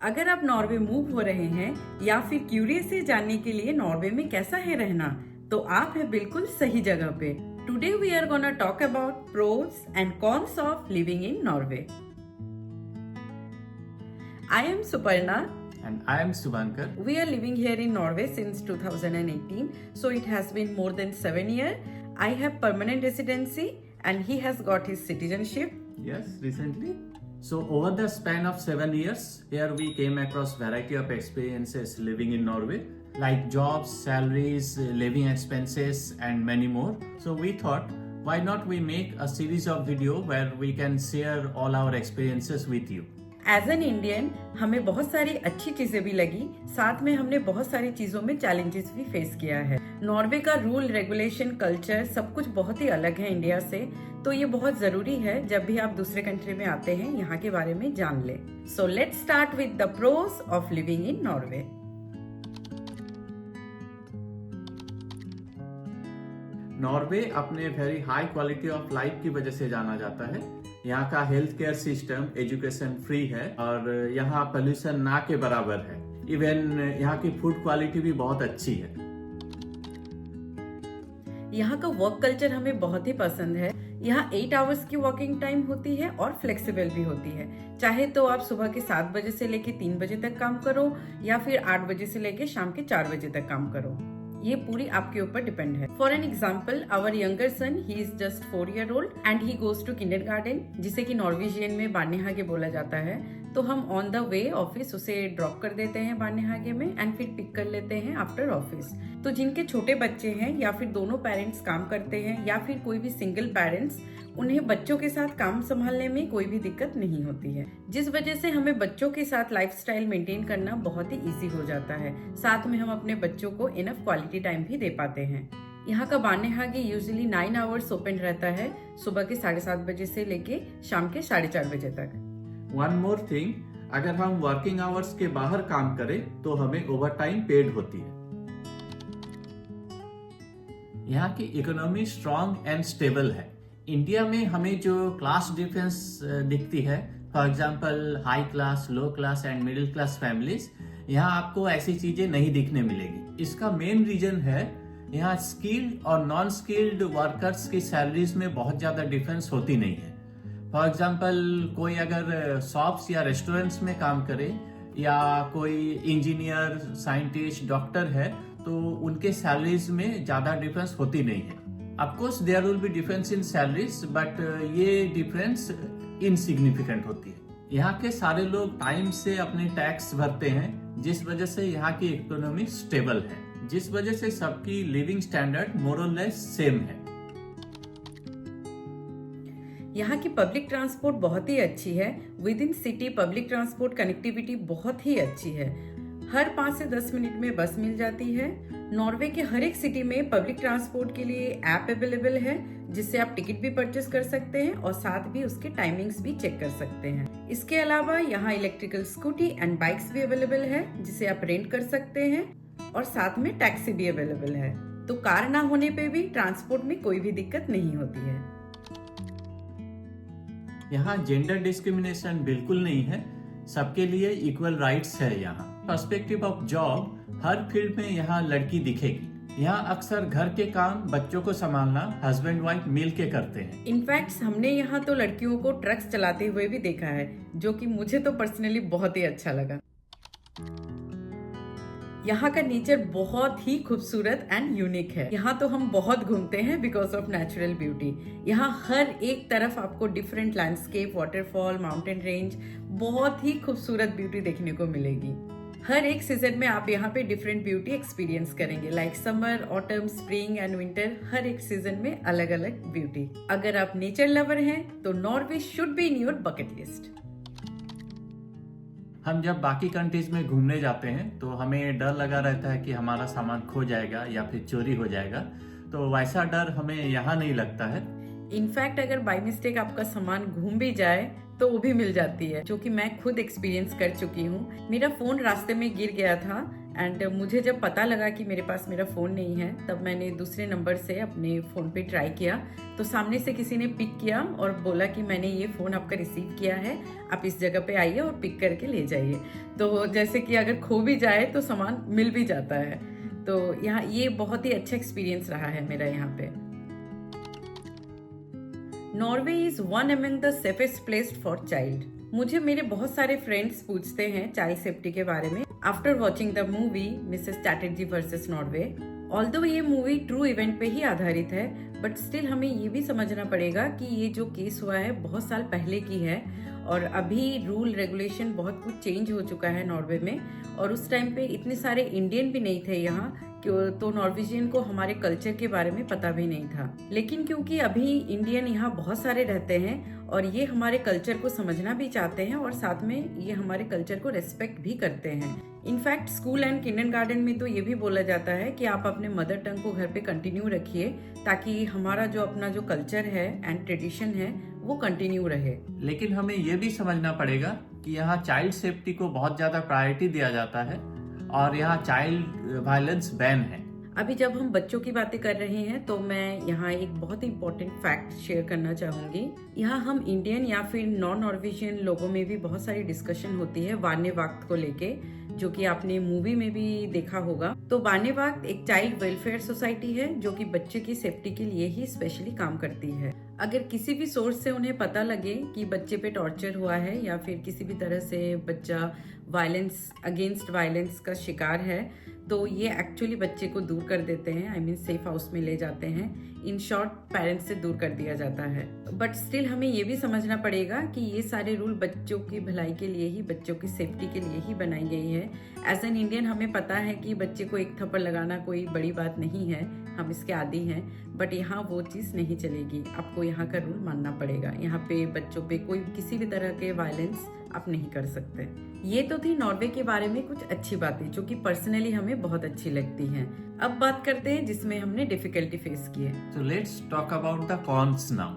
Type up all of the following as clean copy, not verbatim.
अगर आप Norway move हो रहे हैं या फिर क्यूरियस है जानने के लिए नॉर्वे में कैसा है रहना, तो आप है बिल्कुल सही जगह पे। Today we are gonna talk about pros and cons of living in Norway. I am Suparna And I am Subhankar. We are living here in Norway since 2018, so it has been more than 7 years. I have permanent residency and he has got his citizenship. Yes, recently. So over the span of 7 years, here we came across variety of experiences living in Norway, like jobs, salaries, living expenses, and many more. So we thought, why not we make a series of video where we can share all our experiences with you. As an Indian हमें बहुत सारी अच्छी चीजें भी लगी, साथ में हमने बहुत सारी चीजों में चैलेंजेस भी फेस किया है। नॉर्वे का रूल, रेगुलेशन, कल्चर सब कुछ बहुत ही अलग है इंडिया से, तो ये बहुत जरूरी है जब भी आप दूसरे कंट्री में आते हैं यहाँ के बारे में जान ले। So let's start with the pros of living in Norway. Norway अपने very high quality of life की वजह से जाना जाता है। यहाँ का health care system, education free है और यहाँ पोल्यूशन ना के बराबर है। इवन यहाँ की फूड क्वालिटी भी बहुत अच्छी है। यहाँ का वर्क कल्चर हमें बहुत ही पसंद है। यहाँ 8 आवर्स की वर्किंग टाइम होती है और फ्लेक्सिबल भी होती है। चाहे तो आप सुबह के 7 बजे से लेके 3 बजे तक काम करो या फिर 8 बजे से लेके शाम के 4 बजे तक काम करो, ये पूरी आपके ऊपर डिपेंड है। For an example, our younger son, he is just 4 year old and he goes to kindergarten, जिसे कि नॉर्वेजियन में बार्नेहागे बोला जाता है। तो हम ऑन द वे ऑफिस उसे ड्रॉप कर देते हैं बार्नेहागे में एंड फिर पिक कर लेते हैं आफ्टर ऑफिस। तो जिनके छोटे बच्चे हैं या फिर दोनों पेरेंट्स काम करते हैं या फिर कोई भी सिंगल पेरेंट्स, उन्हें बच्चों के साथ काम संभालने में कोई भी दिक्कत नहीं होती है, जिस वजह से हमें बच्चों के साथ लाइफस्टाइल मेंटेन करना बहुत ही इजी हो जाता है। साथ में हम अपने बच्चों को इनफ क्वालिटी टाइम भी दे पाते हैं। यहाँ का बार्नेहागे यूजुअली 9 आवर्स ओपन रहता है, सुबह के 7:30 बजे से लेके शाम के 4:30 बजे तक। वन मोर थिंग, अगर हम वर्किंग आवर्स के बाहर काम करें तो हमें ओवर टाइम पेड होती है। यहाँ की इकोनॉमी स्ट्रॉन्ग एंड स्टेबल है। इंडिया में हमें जो क्लास डिफरेंस दिखती है, for example high class, low class and middle class families, यहाँ आपको ऐसी चीजें नहीं दिखने मिलेगी। इसका मेन रीजन है यहाँ स्किल्ड और नॉन स्किल्ड वर्कर्स की सैलरीज में बहुत ज्यादा डिफरेंस होती नहीं है। फॉर एग्जांपल, कोई अगर शॉप्स या रेस्टोरेंट्स में काम करे या कोई इंजीनियर, साइंटिस्ट, डॉक्टर है, तो उनके सैलरीज में ज्यादा डिफरेंस होती नहीं है। Of course, there will be difference in salaries, but ये difference insignificant होती है। यहाँ के सारे लोग टाइम से अपने टैक्स भरते हैं, जिस वजह से यहाँ की इकोनॉमी स्टेबल है, जिस वजह से सबकी लिविंग स्टैंडर्ड मोर और लेस सेम है। यहाँ की पब्लिक ट्रांसपोर्ट बहुत ही अच्छी है। With in city public transport connectivity बहुत ही अच्छी है। हर 5 से 10 मिनट में बस मिल जाती है। नॉर्वे के हर एक सिटी में पब्लिक ट्रांसपोर्ट के लिए ऐप अवेलेबल है, जिससे आप टिकट भी परचेस कर सकते हैं और साथ भी उसके टाइमिंग्स भी चेक कर सकते हैं। इसके अलावा यहाँ इलेक्ट्रिकल स्कूटी एंड बाइक्स भी अवेलेबल है, जिसे आप रेंट कर सकते हैं, और साथ में टैक्सी भी अवेलेबल है। तो कार ना होने पे भी ट्रांसपोर्ट में कोई भी दिक्कत नहीं होती है। यहाँ जेंडर डिस्क्रिमिनेशन बिल्कुल नहीं है, सबके लिए इक्वल राइट्स है। यहाँ perspective of job, her field में यहाँ लड़की दिखेगी। यहाँ अक्सर घर के काम, बच्चों को संभालना हस्बैंड वाइफ मिल के करते हैं। इनफैक्ट हमने यहाँ तो लड़कियों को ट्रक्स चलाते हुए भी देखा है, जो कि मुझे तो पर्सनली बहुत ही अच्छा लगा। यहाँ का नेचर बहुत ही खूबसूरत एंड यूनिक है। यहाँ तो हम बहुत घूमते हैं बिकॉज ऑफ नेचुरल ब्यूटी। यहाँ हर एक तरफ आपको different landscape, waterfall, mountain range, बहुत ही खूबसूरत ब्यूटी देखने को मिलेगी। हर एक सीजन में आप यहाँ पे डिफरेंट ब्यूटी एक्सपीरियंस करेंगे, like summer, autumn, spring and winter. हर एक सीजन में अलग अलग ब्यूटी। अगर आप नेचर लवर हैं तो Norway should be in your bucket list. हम जब बाकी कंट्रीज में घूमने जाते हैं तो हमें डर लगा रहता है कि हमारा सामान खो जाएगा या फिर चोरी हो जाएगा, तो वैसा डर हमें यहाँ नहीं लगता है। इनफैक्ट अगर बाय मिस्टेक आपका सामान घूम भी जाए तो वो भी मिल जाती है, जो कि मैं खुद एक्सपीरियंस कर चुकी हूँ। मेरा फोन रास्ते में गिर गया था एंड मुझे जब पता लगा कि मेरे पास मेरा फ़ोन नहीं है, तब मैंने दूसरे नंबर से अपने फ़ोन पे ट्राई किया, तो सामने से किसी ने पिक किया और बोला कि मैंने ये फ़ोन आपका रिसीव किया है, आप इस जगह पे आइए और पिक करके ले जाइए। तो जैसे कि अगर खो भी जाए तो सामान मिल भी जाता है। तो यहाँ ये बहुत ही अच्छा एक्सपीरियंस रहा है मेरा यहाँ पे। Norway is one among the safest place for child. मुझे मेरे बहुत सारे फ्रेंड्स पूछते हैं चाइल्ड सेफ्टी के बारे में after watching the movie Mrs Chatterjee versus Norway. Although ये मूवी ट्रू इवेंट पे ही आधारित है, बट स्टिल हमें ये भी समझना पड़ेगा कि ये जो केस हुआ है बहुत साल पहले की है और अभी रूल रेगुलेशन बहुत कुछ चेंज हो चुका है नॉर्वे में। और उस टाइम पे इतने सारे इंडियन भी नहीं थे यहाँ, तो नॉर्वेजियन को हमारे कल्चर के बारे में पता भी नहीं था। लेकिन क्योंकि अभी इंडियन यहाँ बहुत सारे रहते हैं और ये हमारे कल्चर को समझना भी चाहते हैं और साथ में ये हमारे कल्चर को रेस्पेक्ट भी करते हैं। इनफैक्ट स्कूल एंड किंडरगार्टन में तो ये भी बोला जाता है कि आप अपने मदर टंग को घर पे कंटिन्यू रखिए, ताकि हमारा जो अपना जो कल्चर है एंड ट्रेडिशन है वो कंटिन्यू रहे। लेकिन हमें ये भी समझना पड़ेगा कि यहाँ चाइल्ड सेफ्टी को बहुत ज्यादा प्रायोरिटी दिया जाता है और यहाँ चाइल्ड वायलेंस बैन है। अभी जब हम बच्चों की बातें कर रहे हैं तो मैं यहाँ एक बहुत ही इम्पोर्टेंट फैक्ट शेयर करना चाहूंगी। यहाँ हम इंडियन या फिर नॉन नॉर्वेजियन लोगों में भी बहुत सारी डिस्कशन होती है वार्नेवाग्त को लेके, जो कि आपने मूवी में भी देखा होगा। तो वार्नेवाग्त एक चाइल्ड वेलफेयर सोसाइटी है जो कि बच्चे की सेफ्टी के लिए ही स्पेशली काम करती है। अगर किसी भी सोर्स से उन्हें पता लगे कि बच्चे पे टॉर्चर हुआ है या फिर किसी भी तरह से बच्चा वायलेंस अगेंस्ट वायलेंस का शिकार है, तो ये एक्चुअली बच्चे को दूर कर देते हैं, आई मीन सेफ हाउस में ले जाते हैं। इन शॉर्ट पेरेंट्स से दूर कर दिया जाता है। बट स्टिल हमें ये भी समझना पड़ेगा कि ये सारे रूल बच्चों की भलाई के लिए ही, बच्चों की सेफ्टी के लिए ही बनाई गई है। एज एन इंडियन हमें पता है कि बच्चे को एक थप्पड़ लगाना कोई बड़ी बात नहीं है, हम इसके आदी हैं, बट यहाँ वो चीज़ नहीं चलेगी। आपको यहाँ का रूल मानना पड़ेगा। यहाँ पे बच्चों पे कोई किसी भी तरह के वायलेंस आप नहीं कर सकते। ये तो थी नॉर्वे के बारे में कुछ अच्छी बातें जो कि पर्सनली हमें बहुत अच्छी लगती हैं। अब बात करते हैं जिसमें हमने डिफिकल्टी फेस की है। So let's talk about the cons now.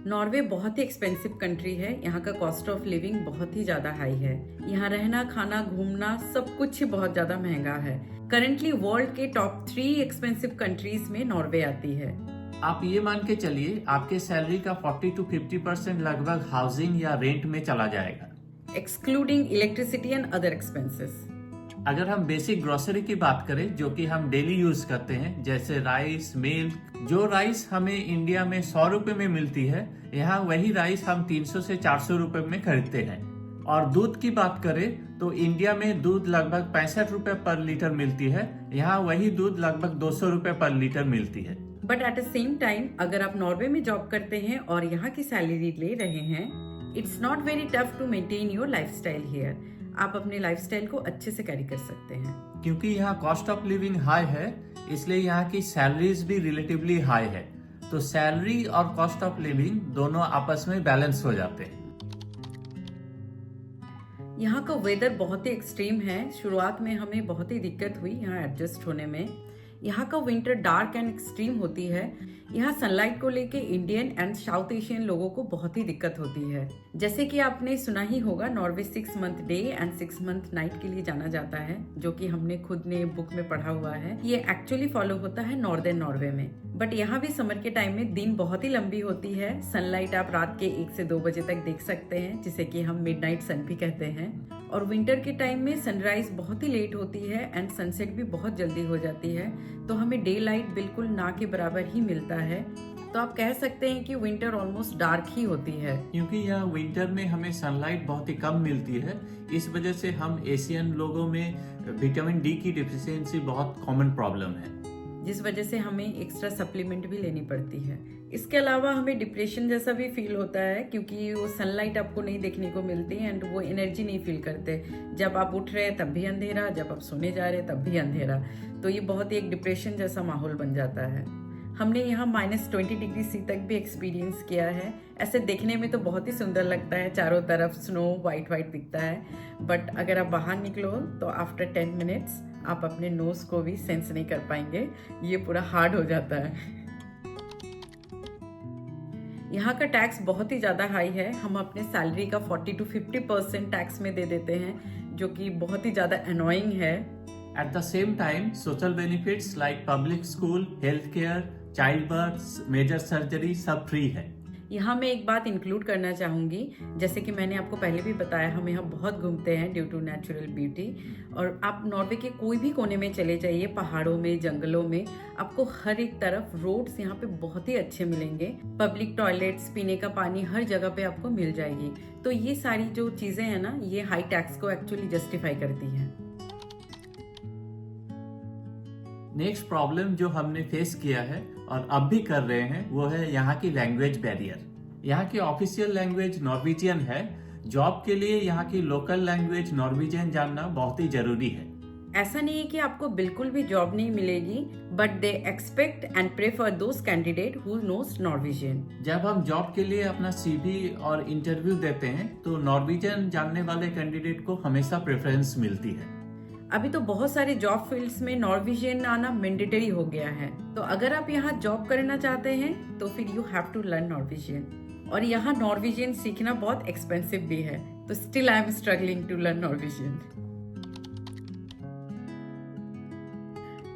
Norway बहुत ही एक्सपेंसिव कंट्री है। यहाँ का कॉस्ट ऑफ लिविंग बहुत ही ज्यादा हाई है। यहाँ रहना, खाना, घूमना सब कुछ ही बहुत ज्यादा महंगा है। करंटली वर्ल्ड के टॉप 3 एक्सपेंसिव कंट्रीज में नॉर्वे आती है। आप ये मान के चलिए आपके सैलरी का 40 to 50% लगभग हाउसिंग या रेंट में चला जाएगा, excluding electricity and other expenses. अगर हम बेसिक ग्रोसरी की बात करें जो कि हम डेली यूज करते हैं, जैसे राइस, मिल्क, जो राइस हमें इंडिया में 100 रुपए में मिलती है, यहाँ वही राइस हम 300 से 400 रुपए में खरीदते हैं। और दूध की बात करें तो इंडिया में दूध लगभग 65 रुपए पर लीटर मिलती है, यहाँ वही दूध लगभग 200 रुपए पर लीटर मिलती है। But at the same time अगर आप नॉर्वे में जॉब करते हैं और यहाँ की सैलरी ले रहे हैं, it's not very tough to maintain your lifestyle here. आप अपने लाइफस्टाइल को अच्छे से कैरी कर सकते हैं। क्योंकि यहाँ कॉस्ट ऑफ लिविंग हाई है, इसलिए यहाँ की सैलरीज भी रिलेटिवली हाई है, तो सैलरी और कॉस्ट ऑफ लिविंग दोनों आपस में बैलेंस हो जाते हैं। यहाँ का वेदर बहुत ही एक्सट्रीम है। शुरुआत में हमें बहुत ही दिक्कत हुई यहाँ एडजस्ट होने में। यहाँ का विंटर डार्क एंड एक्सट्रीम होती है। यहाँ सनलाइट को लेके इंडियन एंड साउथ एशियन लोगों को बहुत ही दिक्कत होती है। जैसे कि आपने सुना ही होगा, Norway 6 month day and 6 month night के लिए जाना जाता है, जो कि हमने खुद ने बुक में पढ़ा हुआ है। ये एक्चुअली फॉलो होता है नॉर्दर्न नॉर्वे में। बट यहाँ भी समर के टाइम में दिन बहुत ही लंबी होती है। सनलाइट आप रात के 1 से 2 बजे तक देख सकते हैं, जिसे कि हम मिडनाइट सन भी कहते हैं। और विंटर के टाइम में सनराइज बहुत ही लेट होती है एंड सनसेट भी बहुत जल्दी हो जाती है, तो हमें डे लाइट बिल्कुल ना के बराबर ही मिलता है। तो आप कह सकते हैं कि विंटर ऑलमोस्ट डार्क ही होती है। क्योंकि यह विंटर में हमें सनलाइट बहुत ही कम मिलती है, इस वजह से हम एशियन लोगों में विटामिन डी की डिफिशियंसी बहुत कॉमन प्रॉब्लम है, जिस वजह से हमें एक्स्ट्रा सप्लीमेंट भी लेनी पड़ती है। इसके अलावा हमें डिप्रेशन जैसा भी फील होता है, क्योंकि वो सनलाइट आपको नहीं देखने को मिलती एंड वो एनर्जी नहीं फील करते। जब आप उठ रहे हैं तब भी अंधेरा, जब आप सोने जा रहे हैं तब भी अंधेरा, तो ये बहुत ही एक डिप्रेशन जैसा माहौल बन जाता है। हमने यहाँ -20 डिग्री सी तक भी एक्सपीरियंस किया है। ऐसे देखने में तो बहुत ही सुंदर लगता है, चारों तरफ स्नो वाइट वाइट दिखता है, बट अगर आप बाहर निकलो तो आफ्टर 10 मिनट्स आप अपने नोज को भी सेंस नहीं कर पाएंगे, ये पूरा हार्ड हो जाता है। यहाँ का टैक्स बहुत ही ज़्यादा हाई है। हम अपने सैलरी का 40 to 50% टैक्स में दे देते हैं, जो कि बहुत ही ज़्यादा अनोइंग है। At the same time, social benefits like public school, healthcare, childbirth, major surgery सब फ्री है। यहाँ मैं एक बात इंक्लूड करना चाहूँगी, जैसे कि मैंने आपको पहले भी बताया, हम यहाँ बहुत घूमते हैं ड्यू टू नेचुरल ब्यूटी। और आप नॉर्वे के कोई भी कोने में चले जाइए, पहाड़ों में, जंगलों में, आपको हर एक तरफ रोड्स यहाँ पे बहुत ही अच्छे मिलेंगे। पब्लिक टॉयलेट्स, पीने का पानी हर जगह पे आपको मिल जाएगी। तो ये सारी जो चीज़ें हैं ना, ये हाई टैक्स को एक्चुअली जस्टिफाई करती हैं। नेक्स्ट प्रॉब्लम जो हमने फेस किया है और अब भी कर रहे हैं वो है यहाँ की लैंग्वेज बैरियर। यहाँ की ऑफिशियल लैंग्वेज नॉर्वेजियन है। जॉब के लिए यहाँ की लोकल लैंग्वेज नॉर्वेजियन जानना बहुत ही जरूरी है। ऐसा नहीं है कि आपको बिल्कुल भी जॉब नहीं मिलेगी, but they expect and prefer those candidate who knows Norwegian. जब हम जॉब के लिए अपना सीवी और इंटरव्यू देते हैं तो नॉर्वेजियन जानने वाले कैंडिडेट को हमेशा प्रेफरेंस मिलती है। अभी तो बहुत सारे जॉब फील्ड्स में नॉर्वेजियन आना मैंडेटरी हो गया है। तो अगर आप यहाँ जॉब करना चाहते हैं तो फिर you have to learn Norwegian. और यहाँ नॉर्वेजियन सीखना बहुत एक्सपेंसिव भी है, तो still I am struggling to learn Norwegian.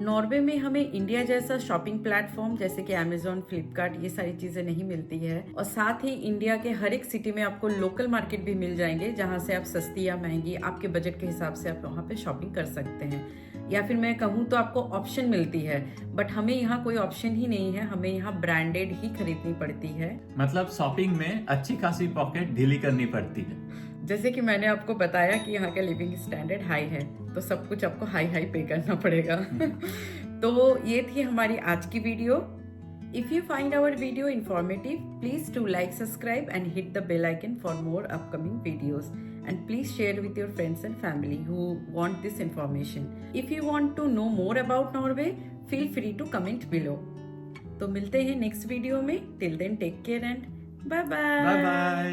Norway में हमें इंडिया जैसा शॉपिंग प्लेटफॉर्म जैसे कि अमेजोन, फ्लिपकार्ट, ये सारी चीजें नहीं मिलती है। और साथ ही इंडिया के हर एक सिटी में आपको लोकल मार्केट भी मिल जाएंगे, जहां से आप सस्ती या महंगी आपके बजट के हिसाब से आप वहां पे शॉपिंग कर सकते हैं। या फिर मैं कहूँ तो आपको ऑप्शन मिलती है, बट हमें यहाँ कोई ऑप्शन ही नहीं है। हमें यहाँ ब्रांडेड ही खरीदनी पड़ती है। मतलब शॉपिंग में अच्छी खासी पॉकेट ढीली करनी पड़ती है। जैसे कि मैंने आपको बताया कि यहाँ का लिविंग स्टैंडर्ड हाई है, तो सब कुछ आपको हाई हाई पे करना पड़ेगा। तो ये थी हमारी आज की video. If you find our video informative, please to like, subscribe and hit the bell icon for more upcoming videos, and please share with your friends and family who want this information. If you want to know more about Norway, feel free to comment below. तो मिलते हैं next video में। Till then, take care and bye bye. Bye bye.